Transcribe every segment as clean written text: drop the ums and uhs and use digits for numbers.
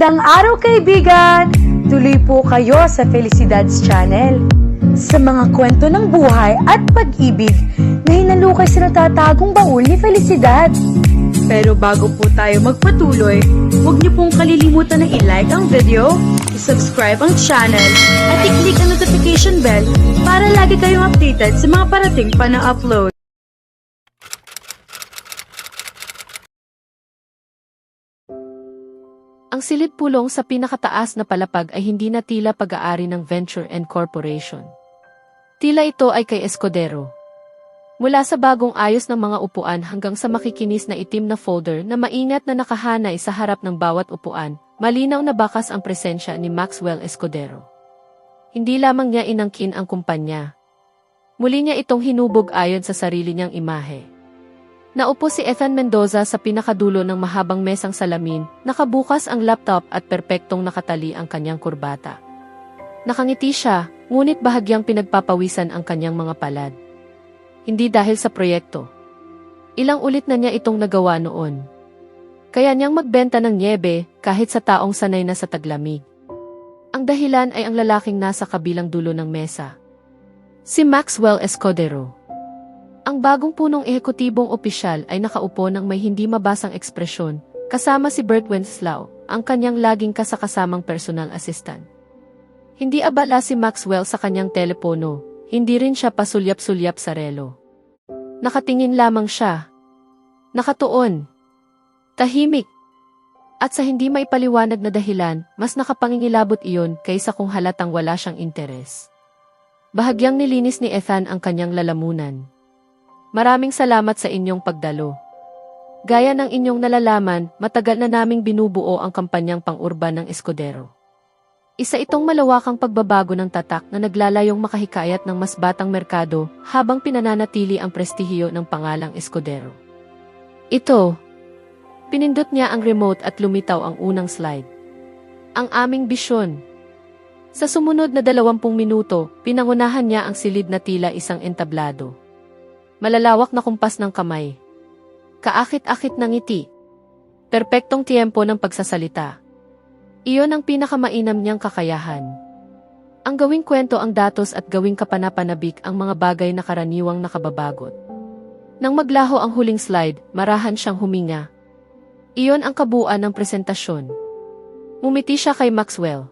Magandang araw kaibigan! Tuloy po kayo sa Felicidad's Channel. Sa mga kwento ng buhay at pag-ibig na hinalukay sa natatagong baul ni Felicidad. Pero bago po tayo magpatuloy, huwag niyo pong kalilimutan na i-like ang video, i-subscribe ang channel, at i-click ang notification bell para lagi kayong updated sa mga parating pa na upload. Ang silid pulong sa pinakataas na palapag ay hindi na tila pag-aari ng Venture and Corporation. Tila ito ay kay Escudero. Mula sa bagong ayos ng mga upuan hanggang sa makikinis na itim na folder na maingat na nakahanay sa harap ng bawat upuan, malinaw na bakas ang presensya ni Maxwell Escudero. Hindi lamang niya inangkin ang kumpanya. Muli niya itong hinubog ayon sa sarili niyang imahe. Naupo si Ethan Mendoza sa pinakadulo ng mahabang mesang salamin, nakabukas ang laptop at perpektong nakatali ang kanyang kurbata. Nakangiti siya, ngunit bahagyang pinagpapawisan ang kanyang mga palad. Hindi dahil sa proyekto. Ilang ulit na niya itong nagawa noon. Kaya niyang magbenta ng nyebe kahit sa taong sanay na sa taglamig. Ang dahilan ay ang lalaking nasa kabilang dulo ng mesa. Si Maxwell Escudero. Ang bagong punong ehekutibong opisyal ay nakaupo ng may hindi mabasang ekspresyon, kasama si Bert Wenceslao, ang kanyang laging kasakasamang personal assistant. Hindi abala si Maxwell sa kanyang telepono, hindi rin siya pasulyap-sulyap sa relo. Nakatingin lamang siya. Nakatuon. Tahimik. At sa hindi maipaliwanag na dahilan, mas nakapangingilabot iyon kaysa kung halatang wala siyang interes. Bahagyang nilinis ni Ethan ang kanyang lalamunan. Maraming salamat sa inyong pagdalo. Gaya ng inyong nalalaman, matagal na naming binubuo ang kampanyang pang-urban ng Escudero. Isa itong malawakang pagbabago ng tatak na naglalayong makahikayat ng mas batang merkado habang pinananatili ang prestihiyo ng pangalang Escudero. Ito, pinindot niya ang remote at lumitaw ang unang slide. Ang aming bisyon. Sa sumunod na 20 minuto, pinangunahan niya ang silid na tila isang entablado. Malalawak na kumpas ng kamay. Kaakit-akit ng ngiti. Perpektong tiyempo ng pagsasalita. Iyon ang pinakamainam niyang kakayahan. Ang gawing kwento ang datos at gawing kapanapanabik ang mga bagay na karaniwang nakababagot. Nang maglaho ang huling slide, marahan siyang huminga. Iyon ang kabuuan ng presentasyon. Ngumiti siya kay Maxwell.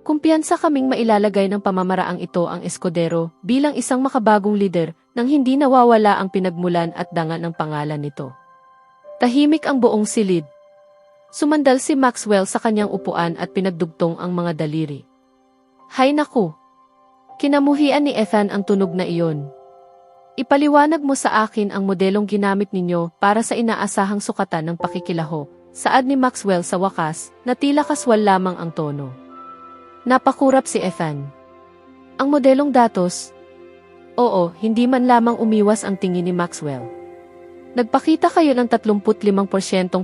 Kumpiyansa kaming mailalagay ng pamamaraang ito ang Escudero bilang isang makabagong lider nang hindi nawawala ang pinagmulan at dangal ng pangalan nito. Tahimik ang buong silid. Sumandal si Maxwell sa kanyang upuan at pinagdugtong ang mga daliri. Hay naku! Kinamuhian ni Ethan ang tunog na iyon. Ipaliwanag mo sa akin ang modelong ginamit ninyo para sa inaasahang sukatan ng pakikilaho, saad ni Maxwell sa wakas na tila kaswal lamang ang tono. Napakurap si Ethan. Ang modelong datos? Oo, hindi man lamang umiwas ang tingin ni Maxwell. Nagpakita kayo ng 35%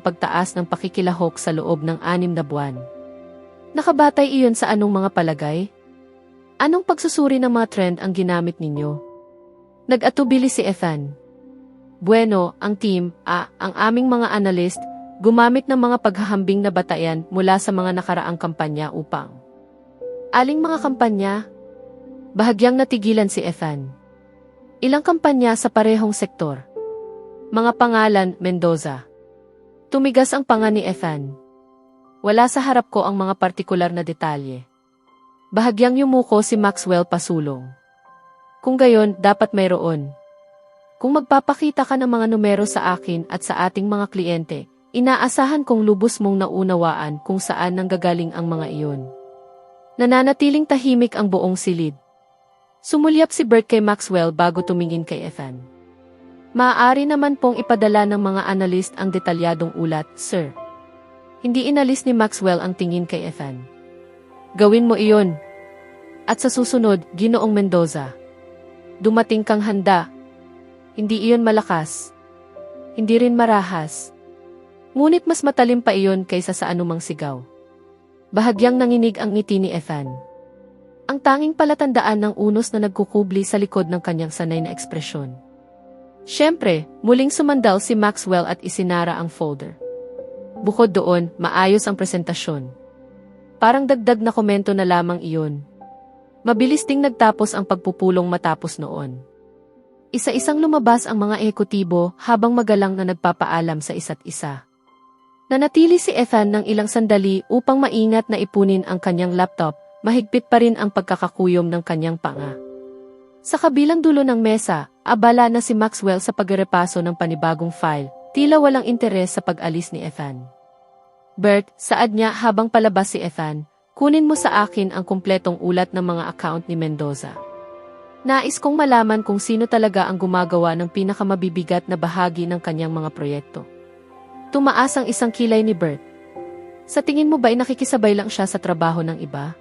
pagtaas ng pakikilahok sa loob ng 6 na buwan. Nakabatay iyon sa anong mga palagay? Anong pagsusuri ng mga trend ang ginamit ninyo? Nag-atubili si Ethan. Bueno, ang team, ang aming mga analyst, gumamit ng mga paghahambing na batayan mula sa mga nakaraang kampanya upang aling mga kampanya? Bahagyang natigilan si Ethan. Ilang kampanya sa parehong sektor? Mga pangalan, Mendoza. Tumigas ang panga ni Ethan. Wala sa harap ko ang mga partikular na detalye. Bahagyang yumuko si Maxwell pasulong. Kung gayon, dapat mayroon. Kung magpapakita ka ng mga numero sa akin at sa ating mga kliyente, inaasahan kong lubos mong naunawaan kung saan nanggagaling ang mga iyon. Nananatiling tahimik ang buong silid. Sumulyap si Bert kay Maxwell bago tumingin kay Ethan. Maaari naman pong ipadala ng mga analyst ang detalyadong ulat, sir. Hindi inalis ni Maxwell ang tingin kay Ethan. Gawin mo iyon. At sa susunod, Ginoong Mendoza. Dumating kang handa. Hindi iyon malakas. Hindi rin marahas. Ngunit mas matalim pa iyon kaysa sa anumang sigaw. Bahagyang nanginig ang ngiti ni Ethan. Ang tanging palatandaan ng unos na nagkukubli sa likod ng kanyang sanay na ekspresyon. Siyempre, muling sumandal si Maxwell at isinara ang folder. Bukod doon, maayos ang presentasyon. Parang dagdag na komento na lamang iyon. Mabilis ding nagtapos ang pagpupulong matapos noon. Isa-isang lumabas ang mga ehekutibo habang magalang na nagpapaalam sa isa't isa. Nanatili si Ethan ng ilang sandali upang maingat na ipunin ang kanyang laptop, mahigpit pa rin ang pagkakakuyom ng kanyang panga. Sa kabilang dulo ng mesa, abala na si Maxwell sa pagrepaso ng panibagong file, tila walang interes sa pag-alis ni Ethan. Bert, saad niya habang palabas si Ethan, kunin mo sa akin ang kumpletong ulat ng mga account ni Mendoza. Nais kong malaman kung sino talaga ang gumagawa ng pinakamabibigat na bahagi ng kanyang mga proyekto. Tumaas ang isang kilay ni Bert. Sa tingin mo ba'y nakikisabay lang siya sa trabaho ng iba?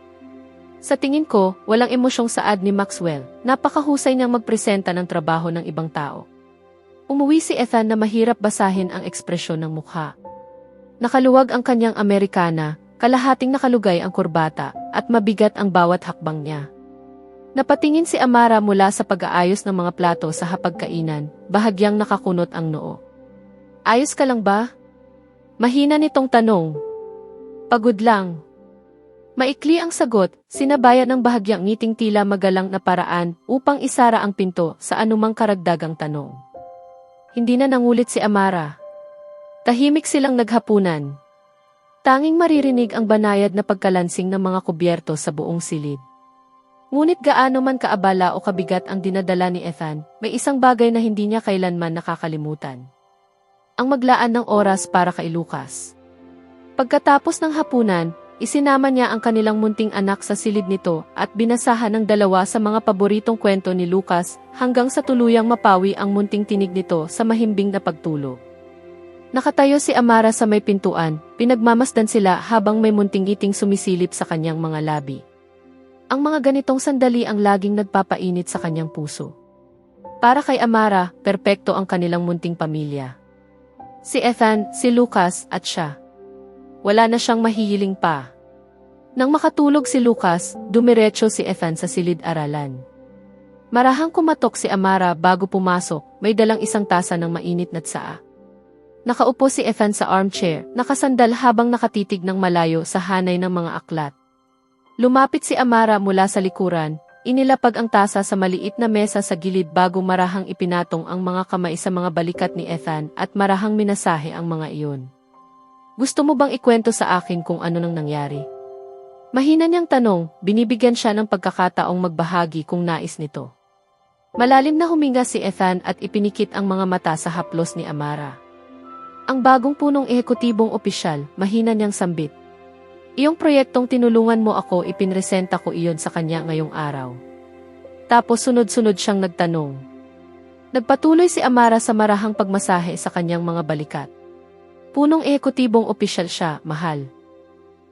Sa tingin ko, walang emosyong saad ni Maxwell. Napakahusay niyang magpresenta ng trabaho ng ibang tao. Umuwi si Ethan na mahirap basahin ang ekspresyon ng mukha. Nakaluwag ang kanyang Amerikana, kalahating nakalugay ang kurbata, at mabigat ang bawat hakbang niya. Napatingin si Amara mula sa pag-aayos ng mga plato sa hapagkainan, bahagyang nakakunot ang noo. Ayos ka lang ba? Mahina nitong tanong. Pagod lang. Maikli ang sagot, sinabayan ng bahagyang ngiting tila magalang na paraan upang isara ang pinto sa anumang karagdagang tanong. Hindi na nangulit si Amara. Tahimik silang naghapunan. Tanging maririnig ang banayad na pagkalansing ng mga kubyerto sa buong silid. Ngunit gaano man kaabala o kabigat ang dinadala ni Ethan, may isang bagay na hindi niya kailanman nakakalimutan. Ang maglaan ng oras para kay Lucas. Pagkatapos ng hapunan, isinama niya ang kanilang munting anak sa silid nito at binasahan ng dalawa sa mga paboritong kwento ni Lucas hanggang sa tuluyang mapawi ang munting tinig nito sa mahimbing na pagtulog. Nakatayo si Amara sa may pintuan, pinagmamasdan sila habang may munting ngiting sumisilip sa kanyang mga labi. Ang mga ganitong sandali ang laging nagpapainit sa kanyang puso. Para kay Amara, perpekto ang kanilang munting pamilya. Si Ethan, si Lucas, at siya. Wala na siyang mahihiling pa. Nang makatulog si Lucas, dumiretso si Ethan sa silid-aralan. Marahang kumatok si Amara bago pumasok, may dalang isang tasa ng mainit na tsaa. Nakaupo si Ethan sa armchair, nakasandal habang nakatitig ng malayo sa hanay ng mga aklat. Lumapit si Amara mula sa likuran, inilapag ang tasa sa maliit na mesa sa gilid bago marahang ipinatong ang mga kamay sa mga balikat ni Ethan at marahang minasahe ang mga iyon. Gusto mo bang ikwento sa akin kung ano nang nangyari? Mahina niyang tanong, binibigyan siya ng pagkakataong magbahagi kung nais nito. Malalim na huminga si Ethan at ipinikit ang mga mata sa haplos ni Amara. Ang bagong punong ehekutibong opisyal, mahina niyang sambit. Iyong proyektong tinulungan mo ako, ipinresenta ko iyon sa kanya ngayong araw. Tapos sunod-sunod siyang nagtanong. Nagpatuloy si Amara sa marahang pagmasahe sa kanyang mga balikat. Punong ehekutibong opisyal siya, mahal.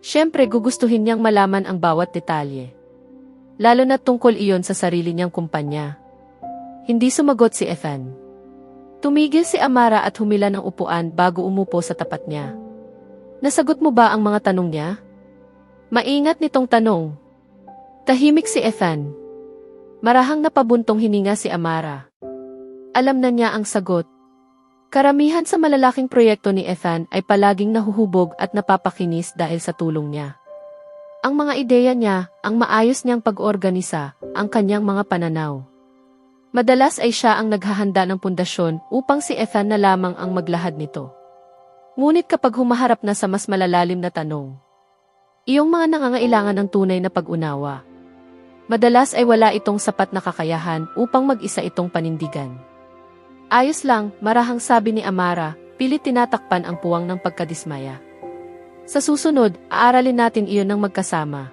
Siyempre gugustuhin niyang malaman ang bawat detalye. Lalo na tungkol iyon sa sarili niyang kumpanya. Hindi sumagot si Ethan. Tumigil si Amara at humila ng upuan bago umupo sa tapat niya. Nasagot mo ba ang mga tanong niya? Maingat nitong tanong. Tahimik si Ethan. Marahang napabuntong hininga si Amara. Alam na niya ang sagot. Karamihan sa malalaking proyekto ni Ethan ay palaging nahuhubog at napapakinis dahil sa tulong niya. Ang mga ideya niya, ang maayos niyang pag-organisa, ang kanyang mga pananaw. Madalas ay siya ang naghahanda ng pundasyon upang si Ethan na lamang ang maglahad nito. Ngunit kapag humaharap na sa mas malalalim na tanong, iyong mga nangangailangan ng tunay na pag-unawa. Madalas ay wala itong sapat na kakayahan upang mag-isa itong panindigan. Ayos lang, marahang sabi ni Amara, pilit tinatakpan ang puwang ng pagkadismaya. Sa susunod, aaralin natin iyon ng magkasama.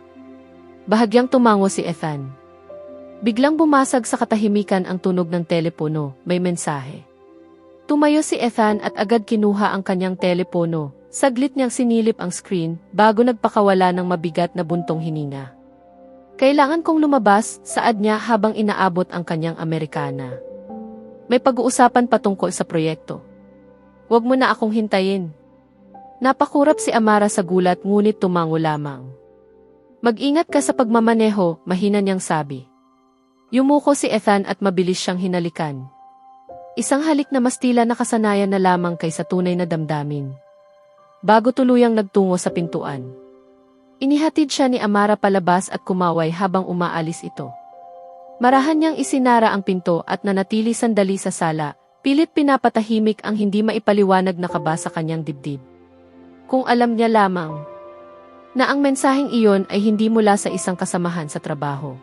Bahagyang tumango si Ethan. Biglang bumasag sa katahimikan ang tunog ng telepono, may mensahe. Tumayo si Ethan at agad kinuha ang kanyang telepono. Saglit niyang sinilip ang screen bago nagpakawala ng mabigat na buntong hininga. Kailangan kong lumabas, saad niya habang inaabot ang kanyang Amerikana. May pag-uusapan patungkol sa proyekto. Huwag mo na akong hintayin. Napakurap si Amara sa gulat ngunit tumango lamang. Mag-ingat ka sa pagmamaneho, mahina niyang sabi. Yumuko si Ethan at mabilis siyang hinalikan. Isang halik na mas tila nakasanayan na lamang kaysa tunay na damdamin. Bago tuluyang nagtungo sa pintuan. Inihatid siya ni Amara palabas at kumaway habang umaalis ito. Marahan niyang isinara ang pinto at nanatili sandali sa sala, pilit pinapatahimik ang hindi maipaliwanag na kaba sa kanyang dibdib. Kung alam niya lamang na ang mensaheng iyon ay hindi mula sa isang kasamahan sa trabaho.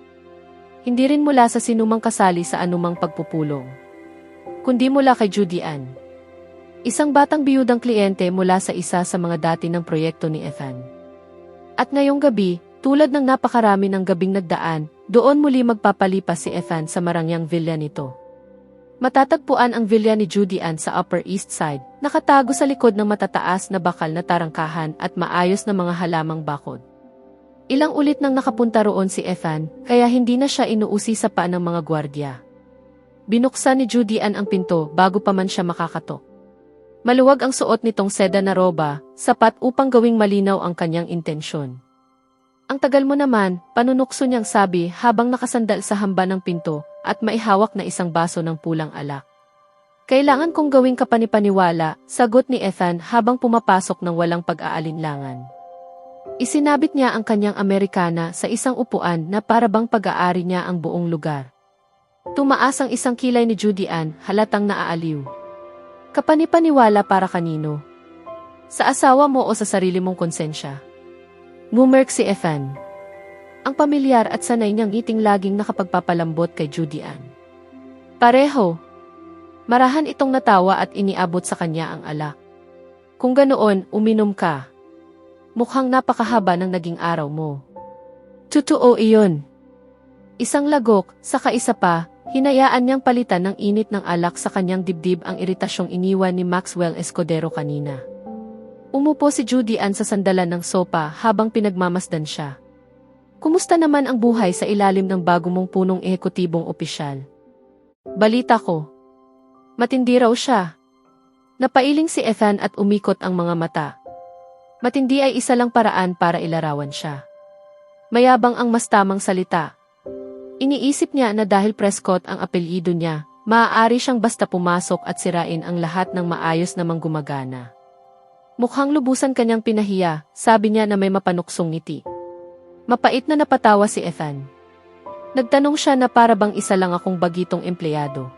Hindi rin mula sa sinumang kasali sa anumang pagpupulong, kundi mula kay Judy Ann. Isang batang biyudang kliyente mula sa isa sa mga dati ng proyekto ni Ethan. At ngayong gabi, tulad ng napakarami ng gabing nagdaan, doon muli magpapalipas si Ethan sa marangyang villa nito. Matatagpuan ang villa ni Judy Ann sa Upper East Side, nakatago sa likod ng matataas na bakal na tarangkahan at maayos na mga halamang bakod. Ilang ulit nang nakapunta roon si Ethan, kaya hindi na siya inuusi sa paa ng mga gwardya. Binuksan ni Judy Ann ang pinto bago pa man siya makakatok. Maluwag ang suot nitong seda na roba, sapat upang gawing malinaw ang kanyang intensyon. Ang tagal mo naman, panunukso niyang sabi habang nakasandal sa hamba ng pinto at maihawak na isang baso ng pulang alak. Kailangan kong gawing kapanipaniwala, sagot ni Ethan habang pumapasok ng walang pag-aalinlangan. Isinabit niya ang kanyang Amerikana sa isang upuan na parabang pag-aari niya ang buong lugar. Tumaas ang isang kilay ni Judy Ann, halatang naaaliw. Kapanipaniwala para kanino? Sa asawa mo o sa sarili mong konsensya? Ngumerk si Ethan. Ang pamilyar at sanay niyang ngiting laging nakapagpapalambot kay Judy Ann. Pareho. Marahan itong natawa at iniabot sa kanya ang alak. Kung ganoon, uminom ka. Mukhang napakahaba ng naging araw mo. Totoo iyon. Isang lagok, saka isa pa, hinayaan niyang palitan ng init ng alak sa kanyang dibdib ang iritasyong iniwan ni Maxwell Escudero kanina. Umupo si Judy Ann sa sandalan ng sopa habang pinagmamasdan siya. Kumusta naman ang buhay sa ilalim ng bago mong punong ehekutibong opisyal? Balita ko. Matindi raw siya. Napailing si Ethan at umikot ang mga mata. Matindi ay isa lang paraan para ilarawan siya. Mayabang ang mas tamang salita. Iniisip niya na dahil Prescott ang apelyido niya, maaari siyang basta pumasok at sirain ang lahat ng maayos namang gumagana. Mukhang lubusan kanyang pinahiya, sabi niya na may mapanuksong ngiti. Mapait na napatawa si Ethan. Nagtanong siya na para bang isa lang akong bagitong empleyado.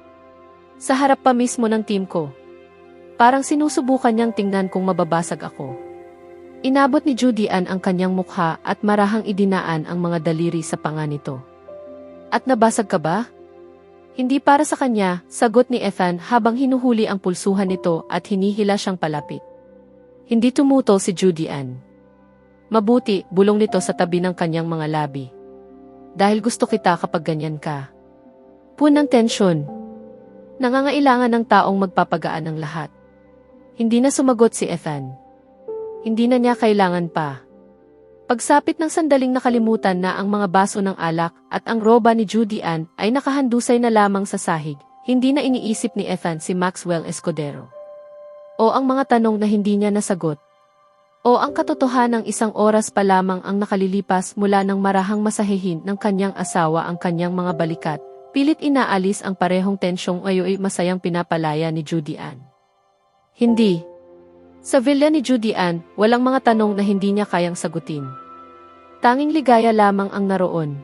Sa harap pa mismo ng team ko. Parang sinusubukan niyang tingnan kung mababasag ako. Inabot ni Judy Ann ang kanyang mukha at marahang idinaan ang mga daliri sa panga nito. At nabasag ka ba? Hindi para sa kanya, sagot ni Ethan habang hinuhuli ang pulsuhan nito at hinihila siyang palapit. Hindi tumutol si Judy Ann. Mabuti, bulong nito sa tabi ng kanyang mga labi. Dahil gusto kita kapag ganyan ka. Punang tensyon. Nangangailangan ng taong magpapagaan ng lahat. Hindi na sumagot si Ethan. Hindi na niya kailangan pa. Pagsapit ng sandaling nakalimutan na ang mga baso ng alak at ang roba ni Judy Ann ay nakahandusay na lamang sa sahig, hindi na iniisip ni Ethan si Maxwell Escudero. O ang mga tanong na hindi niya nasagot. O ang katotohanang isang oras pa lamang ang nakalilipas mula ng marahang masahihin ng kanyang asawa ang kanyang mga balikat, pilit inaalis ang parehong tensyong ayoy masayang pinapalaya ni Judy Ann. Hindi. Sa villa ni Judy Ann, walang mga tanong na hindi niya kayang sagutin. Tanging ligaya lamang ang naroon.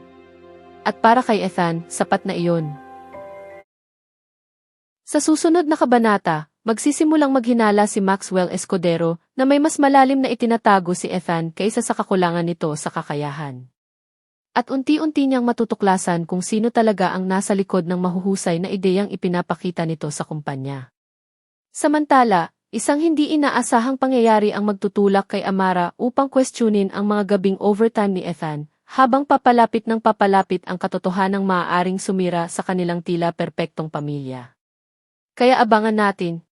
At para kay Ethan, sapat na iyon. Sa susunod na kabanata, magsisimulang maghinala si Maxwell Escudero na may mas malalim na itinatago si Ethan kaysa sa kakulangan nito sa kakayahan. At unti-unti niyang matutuklasan kung sino talaga ang nasa likod ng mahuhusay na ideyang ipinapakita nito sa kumpanya. Samantala, isang hindi inaasahang pangyayari ang magtutulak kay Amara upang questionin ang mga gabing overtime ni Ethan, habang papalapit ng papalapit ang katotohanang maaaring sumira sa kanilang tila perpektong pamilya. Kaya abangan natin,